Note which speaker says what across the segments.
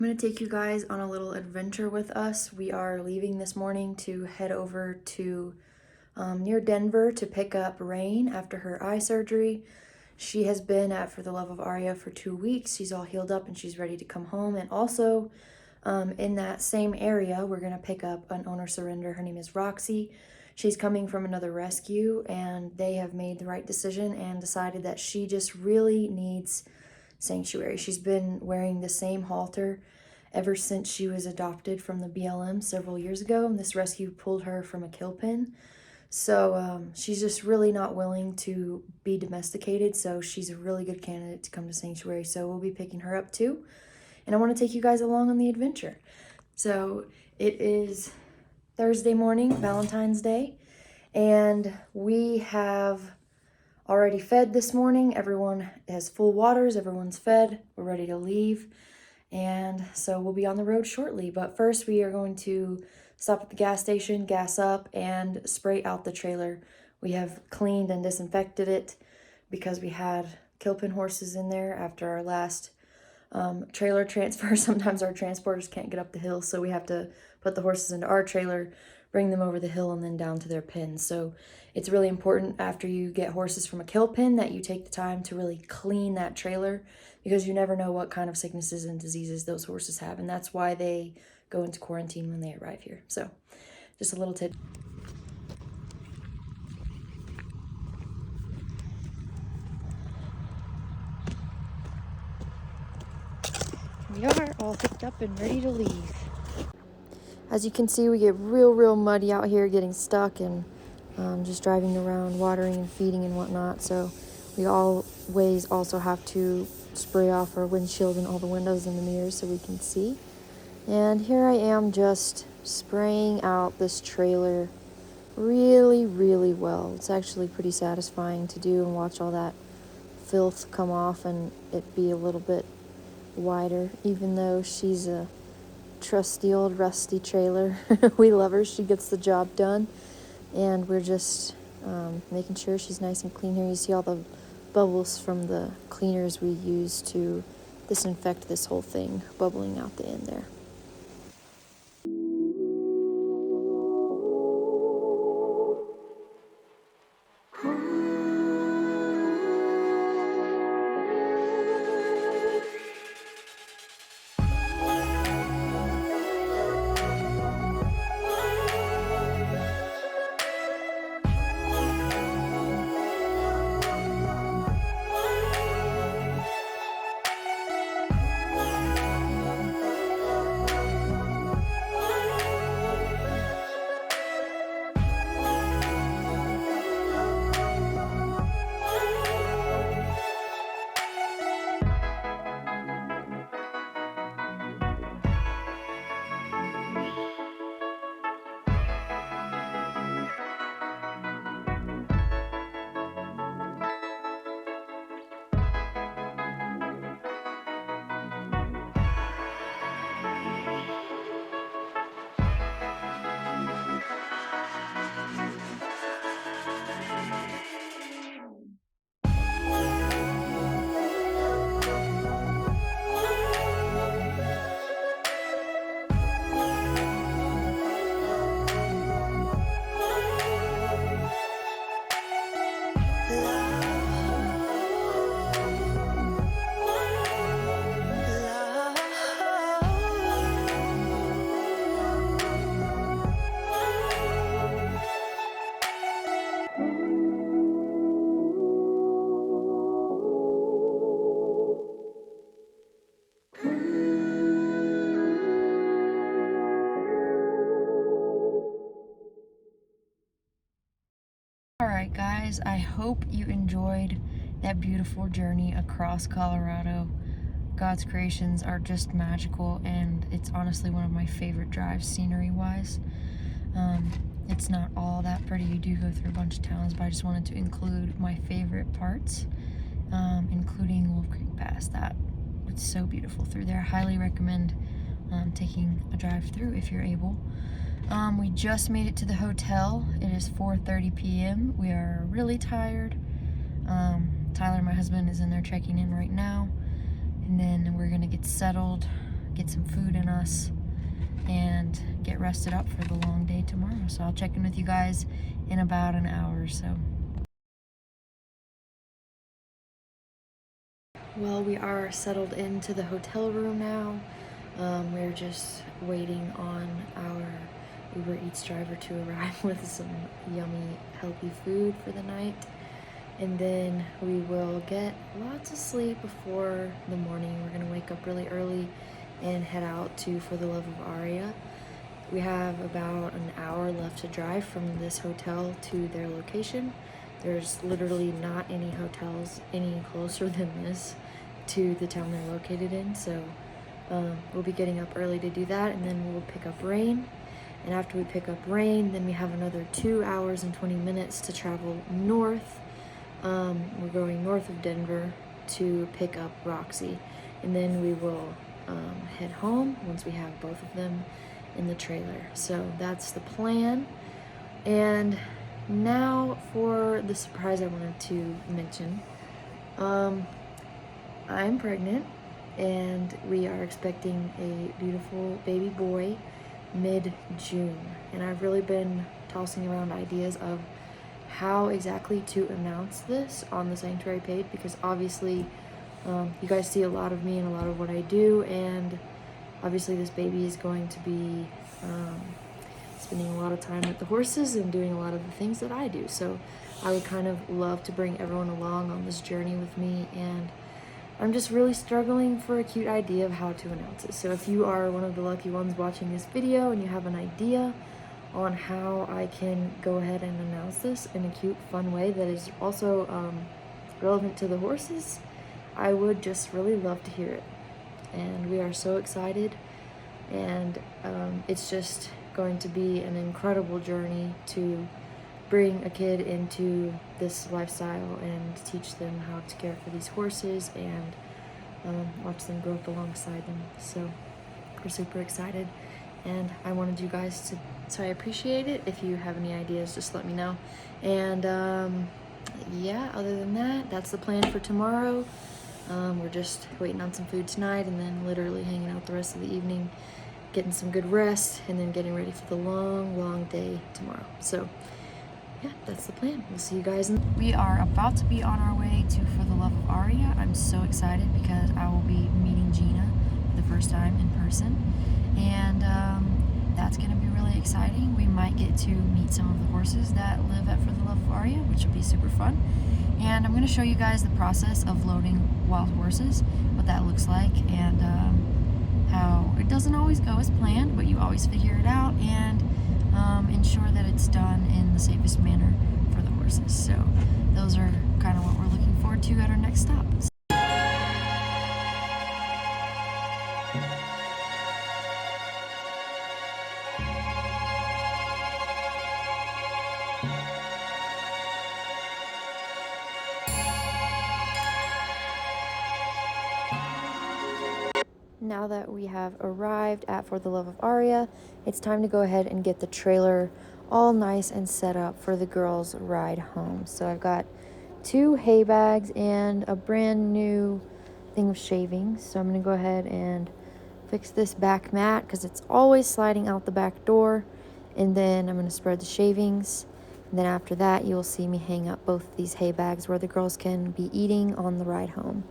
Speaker 1: I'm going to take you guys on a little adventure with us. We are leaving this morning to head over to near Denver to pick up Rain after her eye surgery. She has been at For the Love of Arya for 2 weeks. She's all healed up and she's ready to come home. And also in that same area, we're going to pick up an owner surrender. Her name is Roxy. She's coming from another rescue and they have made the right decision and decided that she just really needs sanctuary. She's been wearing the same halter ever since she was adopted from the BLM several years ago, and this rescue pulled her from a kill pen. So she's just really not willing to be domesticated, so she's a really good candidate to come to sanctuary. So we'll be picking her up too, and I want to take you guys along on the adventure. So it is Thursday morning, Valentine's Day, and we have already fed this morning. Everyone has full waters, everyone's fed, we're ready to leave. And so we'll be on the road shortly. But first we are going to stop at the gas station, gas up, and spray out the trailer. We have cleaned and disinfected it because we had kill pen horses in there after our last trailer transfer. Sometimes our transporters can't get up the hill, so we have to put the horses into our trailer, bring them over the hill, and then down to their pens. So it's really important after you get horses from a kill pen that you take the time to really clean that trailer, because you never know what kind of sicknesses and diseases those horses have, and that's why they go into quarantine when they arrive here. So just a little tip. We are all hooked up and ready to leave. As you can see, we get real muddy out here, getting stuck and just driving around, watering and feeding and whatnot. So we always also have to spray off our windshield and all the windows and the mirrors so we can see. And here I am just spraying out this trailer really well. It's actually pretty satisfying to do and watch all that filth come off and it be a little bit wider, even though she's a trusty old rusty trailer. We love her. She gets the job done, and we're just making sure she's nice and clean here. You see all the bubbles from the cleaners we use to disinfect this whole thing bubbling out the end there. Alright guys, I hope you enjoyed that beautiful journey across Colorado. God's creations are just magical, and it's honestly one of my favorite drives scenery-wise. It's not all that pretty. You do go through a bunch of towns, but I just wanted to include my favorite parts, including Wolf Creek Pass. It's so beautiful through there. I highly recommend taking a drive through if you're able. We just made it to the hotel. It is 4:30 p.m. We are really tired. Tyler, my husband, is in there checking in right now, and then we're gonna get settled get some food in us and get rested up for the long day tomorrow. So I'll check in with you guys in about an hour or so. Well, we are settled into the hotel room now. We're just waiting on our Uber Eats driver to arrive with some yummy, healthy food for the night. And then we will get lots of sleep before the morning. We're gonna wake up really early and head out to For the Love of Aria. We have about an hour left to drive from this hotel to their location. There's literally not any hotels any closer than this to the town they're located in, so we'll be getting up early to do that, and then we'll pick up Rain. And after we pick up Rain, then we have another 2 hours and 20 minutes to travel north. We're going north of Denver to pick up Roxy, and then we will head home once we have both of them in the trailer. So that's the plan. And now for the surprise I wanted to mention. I'm pregnant and we are expecting a beautiful baby boy mid-June, and I've really been tossing around ideas of how exactly to announce this on the Sanctuary page, because obviously you guys see a lot of me and a lot of what I do, and obviously this baby is going to be spending a lot of time with the horses and doing a lot of the things that I do. So I would kind of love to bring everyone along on this journey with me, and I'm just really struggling for a cute idea of how to announce it. So if you are one of the lucky ones watching this video and you have an idea on how I can go ahead and announce this in a cute, fun way that is also relevant to the horses, I would just really love to hear it. And we are so excited, and it's just going to be an incredible journey to bring a kid into this lifestyle and teach them how to care for these horses and watch them grow up alongside them. So we're super excited, and I wanted you guys to, so I appreciate it. If you have any ideas, just let me know. And yeah, other than that, that's the plan for tomorrow. We're just waiting on some food tonight, and then literally hanging out the rest of the evening, getting some good rest, and then getting ready for the long day tomorrow. So yeah, that's the plan. We'll see you guys. We are about to be on our way to For the Love of Aria. I'm so excited because I will be meeting Gina for the first time in person, and that's going to be really exciting. We might get to meet some of the horses that live at For the Love of Aria, which will be super fun. And I'm going to show you guys the process of loading wild horses, what that looks like, and how it doesn't always go as planned, but you always figure it out and ensure that it's done in the safest manner for the horses. So those are kind of what we're looking forward to at our next stop. Now that we have arrived at For the Love of Aria, it's time to go ahead and get the trailer all nice and set up for the girls' ride home. So I've got 2 hay bags and a brand new thing of shavings. So I'm going to go ahead and fix this back mat because it's always sliding out the back door. And then I'm going to spread the shavings. And then after that, you'll see me hang up both of these hay bags where the girls can be eating on the ride home.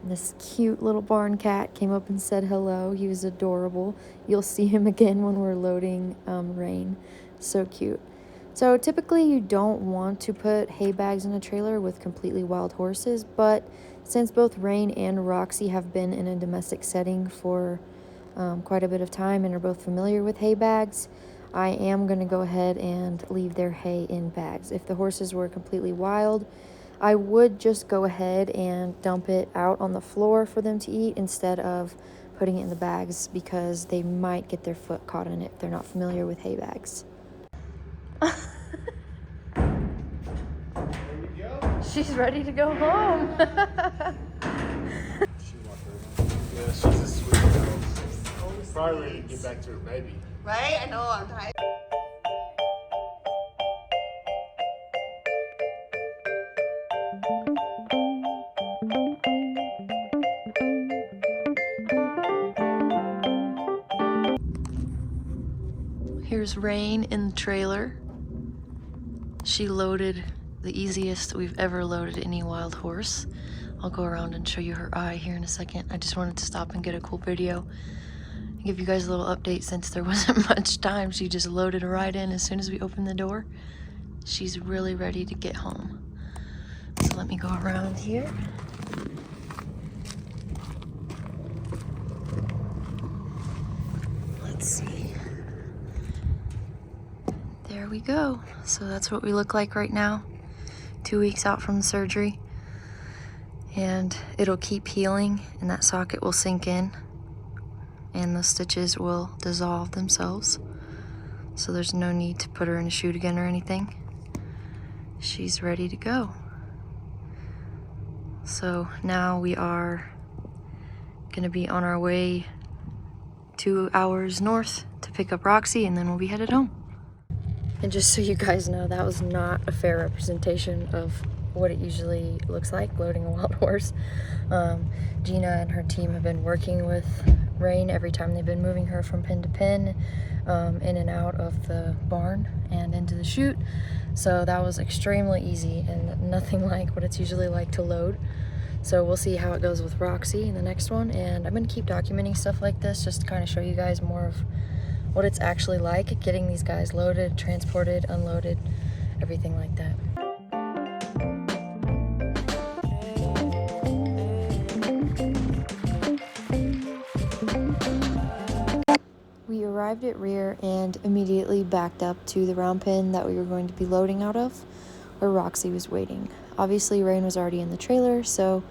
Speaker 1: This cute little barn cat came up and said hello. He was adorable. You'll see him again when we're loading Rain. So cute. So typically you don't want to put hay bags in a trailer with completely wild horses, but since both Rain and Roxy have been in a domestic setting for quite a bit of time and are both familiar with hay bags, I am going to go ahead and leave their hay in bags. If the horses were completely wild, I would just go ahead and dump it out on the floor for them to eat instead of putting it in the bags, because they might get their foot caught in it if they're not familiar with hay bags.
Speaker 2: There you go.
Speaker 1: She's ready to go home.
Speaker 2: Yeah, she's a sweet girl. Probably ready to get back to her baby.
Speaker 3: Right? I know, I'm tired.
Speaker 1: Here's Rain in the trailer. She loaded the easiest we've ever loaded any wild horse. I'll go around and show you her eye here in a second. I just wanted to stop and get a cool video and give you guys a little update since there wasn't much time. She just loaded right in as soon as we opened the door. She's really ready to get home. So let me go around here. Let's see. There we go. So that's what we look like right now. 2 weeks out from the surgery. And it'll keep healing and that socket will sink in and the stitches will dissolve themselves. So there's no need to put her in a chute again or anything. She's ready to go. So now we are gonna be on our way 2 hours north to pick up Roxy and then we'll be headed home. And just so you guys know, that was not a fair representation of what it usually looks like loading a wild horse. Gina and her team have been working with Rain every time they've been moving her from pen to pen, in and out of the barn and into the chute. So that was extremely easy and nothing like what it's usually like to load. So we'll see how it goes with Roxy in the next one, and I'm gonna keep documenting stuff like this just to kind of show you guys more of what it's actually like getting these guys loaded, transported, unloaded, everything like that. We arrived at rear and immediately backed up to the round pen that we were going to be loading out of, where Roxy was waiting. Obviously, Rain was already in the trailer, so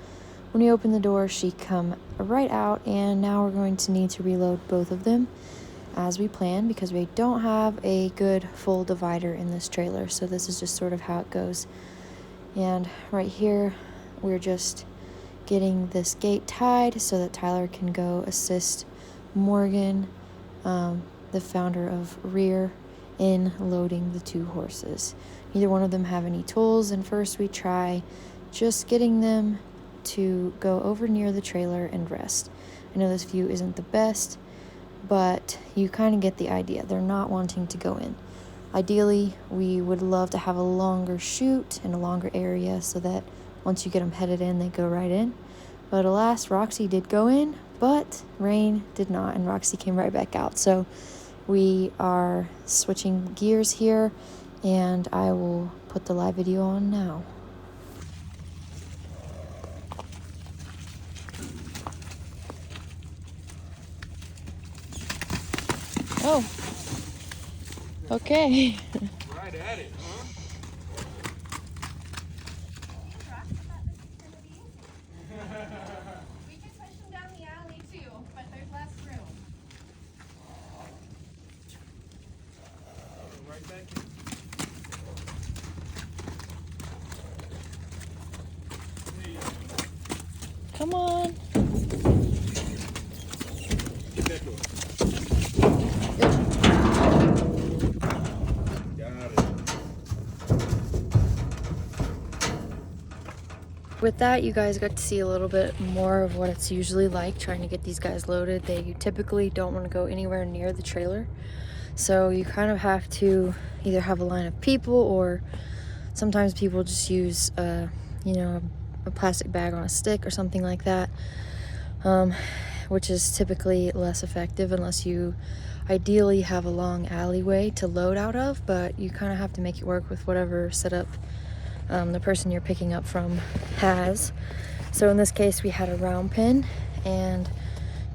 Speaker 1: when we opened the door, she come right out, and now we're going to need to reload both of them as we planned because we don't have a good full divider in this trailer, so this is just sort of how it goes. And right here, we're just getting this gate tied so that Tyler can go assist Morgan, the founder of Rear, in loading the 2 horses. Neither one of them have any tools, and first we try just getting them to go over near the trailer and rest. I know this view isn't the best, but you kind of get the idea. They're not wanting to go in. Ideally, we would love to have a longer chute and a longer area so that once you get them headed in, they go right in. But alas, Roxy did go in, but Rain did not, and Roxy came right back out. So we are switching gears here, and I will put the live video on now. Oh, okay.
Speaker 2: Right at it, huh?
Speaker 3: We can push them down the alley too, but there's less room.
Speaker 2: Right back in.
Speaker 1: Come on.
Speaker 2: Get that door. Got it.
Speaker 1: With that, you guys got to see a little bit more of what it's usually like trying to get these guys loaded. They typically don't want to go anywhere near the trailer. So you kind of have to either have a line of people, or sometimes people just use, you know, a plastic bag on a stick or something like that, which is typically less effective unless you ideally have a long alleyway to load out of, but you kind of have to make it work with whatever setup the person you're picking up from has. So in this case, we had a round pin and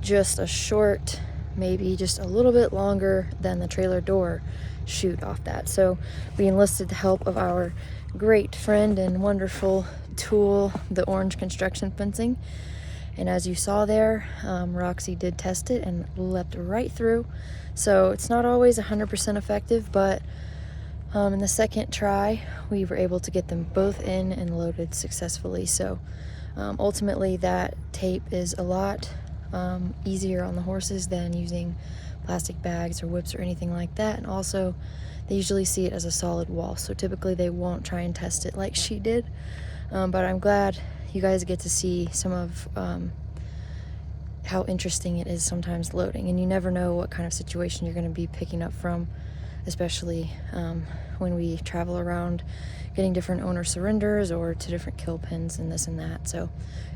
Speaker 1: just a short, maybe just a little bit longer than the trailer door chute off that. So we enlisted the help of our great friend and wonderful tool, the orange construction fencing. And as you saw there, Roxy did test it and leapt right through. So it's not always 100% effective, but in the second try, we were able to get them both in and loaded successfully. So ultimately, that tape is a lot easier on the horses than using plastic bags or whips or anything like that. And also, they usually see it as a solid wall, so typically they won't try and test it like she did. But I'm glad you guys get to see some of how interesting it is sometimes loading, and you never know what kind of situation you're going to be picking up from especially when we travel around getting different owner surrenders or to different kill pens and this and that. So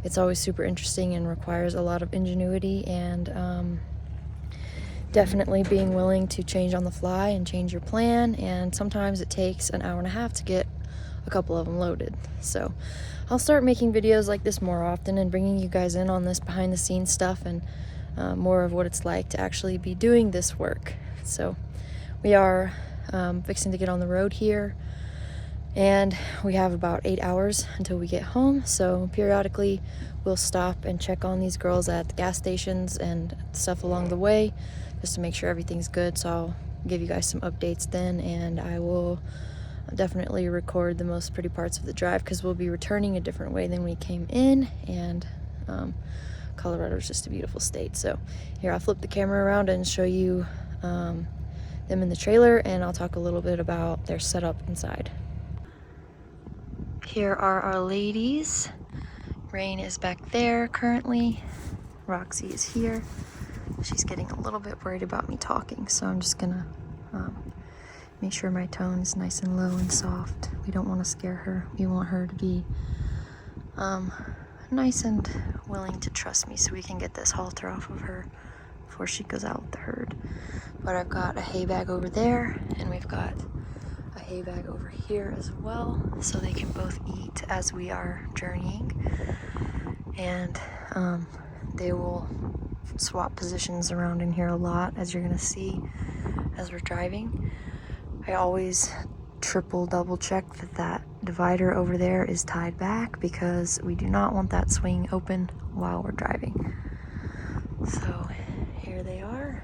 Speaker 1: it's always super interesting and requires a lot of ingenuity and definitely being willing to change on the fly and change your plan. And sometimes it takes an hour and a half to get a couple of them loaded. So I'll start making videos like this more often and bringing you guys in on this behind the scenes stuff and more of what it's like to actually be doing this work. So we are fixing to get on the road here, and we have about 8 hours until we get home. So periodically we'll stop and check on these girls at the gas stations and stuff along the way just to make sure everything's good. So I'll give you guys some updates then, and I will definitely record the most pretty parts of the drive because we'll be returning a different way than we came in, and Colorado is just a beautiful state. So here, I'll flip the camera around and show you them in the trailer, and I'll talk a little bit about their setup inside. Here are our ladies. Rain is back there currently. Roxy is here. She's getting a little bit worried about me talking, so I'm just gonna make sure my tone is nice and low and soft. We don't want to scare her. We want her to be nice and willing to trust me so we can get this halter off of her before she goes out with the herd. But I've got a hay bag over there, and we've got a hay bag over here as well, so they can both eat as we are journeying. And they will swap positions around in here a lot, as you're gonna see as we're driving. I always double check that divider over there is tied back because we do not want that swing open while we're driving. So here they are.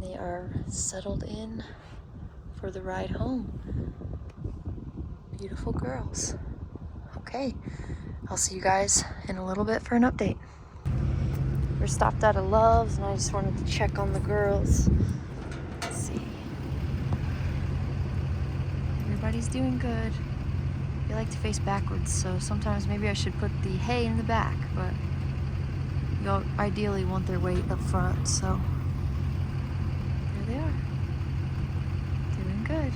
Speaker 1: They are settled in for the ride home. Beautiful girls. Okay, I'll see you guys in a little bit for an update. We're stopped out of Love's, and I just wanted to check on the girls. Let's see. Everybody's doing good. They like to face backwards, so sometimes maybe I should put the hay in the back, but you'll ideally want their weight up front, so there they are. Doing good.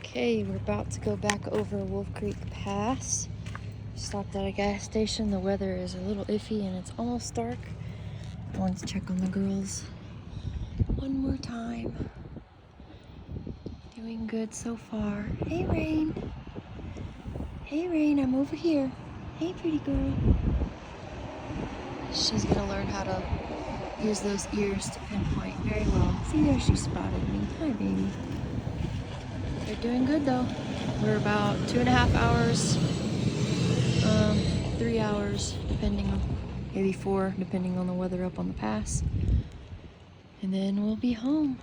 Speaker 1: Okay, we're about to go back over Wolf Creek Pass. Stopped at a gas station. The weather is a little iffy and it's almost dark. I wanted to check on the girls one more time. Doing good so far. Hey, Rain. Hey, Rain, I'm over here. Hey, pretty girl. She's gonna learn how to use those ears to pinpoint very well. See there, she spotted me. Hi, baby. They're doing good though. We're about 2.5 hours, 3 hours, depending on, maybe 4, depending on the weather up on the pass. And then we'll be home.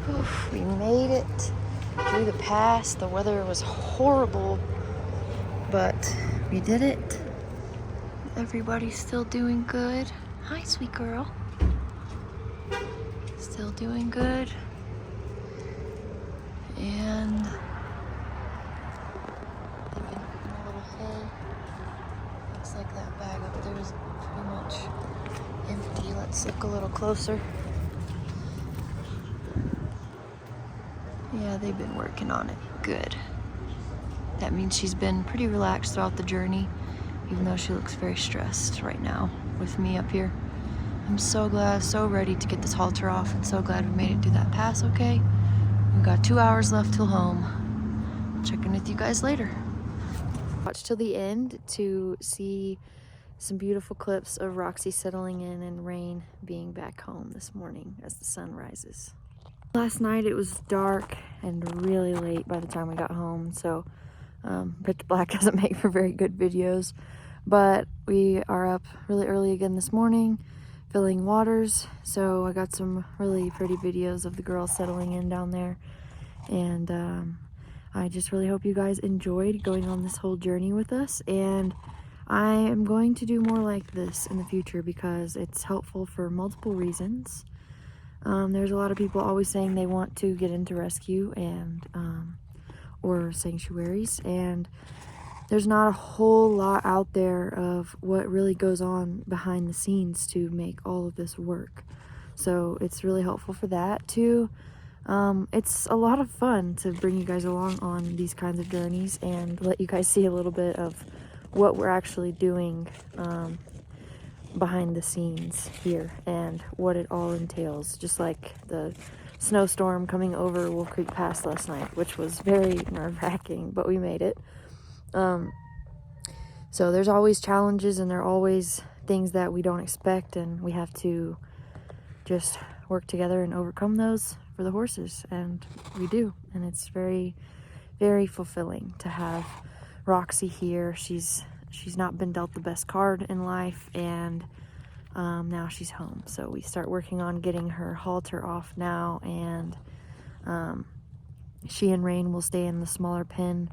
Speaker 1: Oof, we made it through the pass. The weather was horrible, but we did it. Everybody's still doing good. Hi, sweet girl. Still doing good. And they've been putting a little hay. Looks like that bag up there is pretty much empty. Let's look a little closer. Yeah, they've been working on it. Good. That means she's been pretty relaxed throughout the journey, even though she looks very stressed right now with me up here. I'm so glad, so ready to get this halter off, and so glad we made it through that pass okay. We've got 2 hours left till home. Check in with you guys later. Watch till the end to see some beautiful clips of Roxy settling in and Rain being back home this morning as the sun rises. Last night it was dark and really late by the time we got home, so pitch black doesn't make for very good videos, But we are up really early again this morning, filling waters. So I got some really pretty videos of the girls settling in down there. And I just really hope you guys enjoyed going on this whole journey with us. And I am going to do more like this in the future because it's helpful for multiple reasons. There's a lot of people always saying they want to get into rescue and or sanctuaries, and there's not a whole lot out there of what really goes on behind the scenes to make all of this work. So it's really helpful for that too. It's a lot of fun to bring you guys along on these kinds of journeys and let you guys see a little bit of what we're actually doing behind the scenes here and what it all entails. Just like the snowstorm coming over Wolf Creek Pass last night, which was very nerve-wracking, but we made it. So there's always challenges, and there are always things that we don't expect, and we have to just work together and overcome those for the horses, and we do. And it's very, very fulfilling to have Roxy here. She's not been dealt the best card in life, and now she's home. So we start working on getting her halter off now, and she and Rain will stay in the smaller pen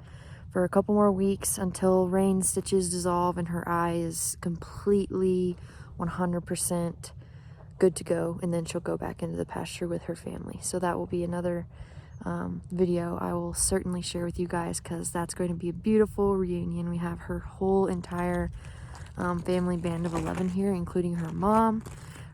Speaker 1: for a couple more weeks until Rain's stitches dissolve and her eye is completely 100% good to go, and then she'll go back into the pasture with her family. So that will be another video I will certainly share with you guys, because that's going to be a beautiful reunion. We have her whole entire family band of 11 here, including her mom,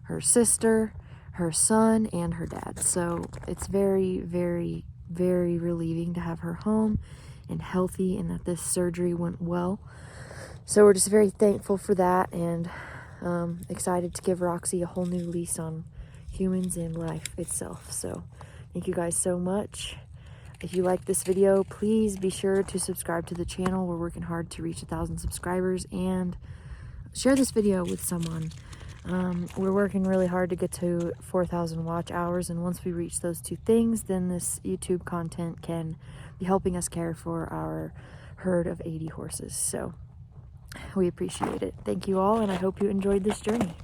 Speaker 1: her sister, her son, and her dad. So it's very, very, very relieving to have her home and healthy, and that this surgery went well. So we're just very thankful for that, and excited to give Roxy a whole new lease on humans and life itself. So thank you guys so much. If you like this video, please be sure to subscribe to the channel. We're working hard to reach 1,000 subscribers, and share this video with someone. We're working really hard to get to 4,000 watch hours, and once we reach those two things, then this YouTube content can be helping us care for our herd of 80 horses. So we appreciate it. Thank you all, and I hope you enjoyed this journey.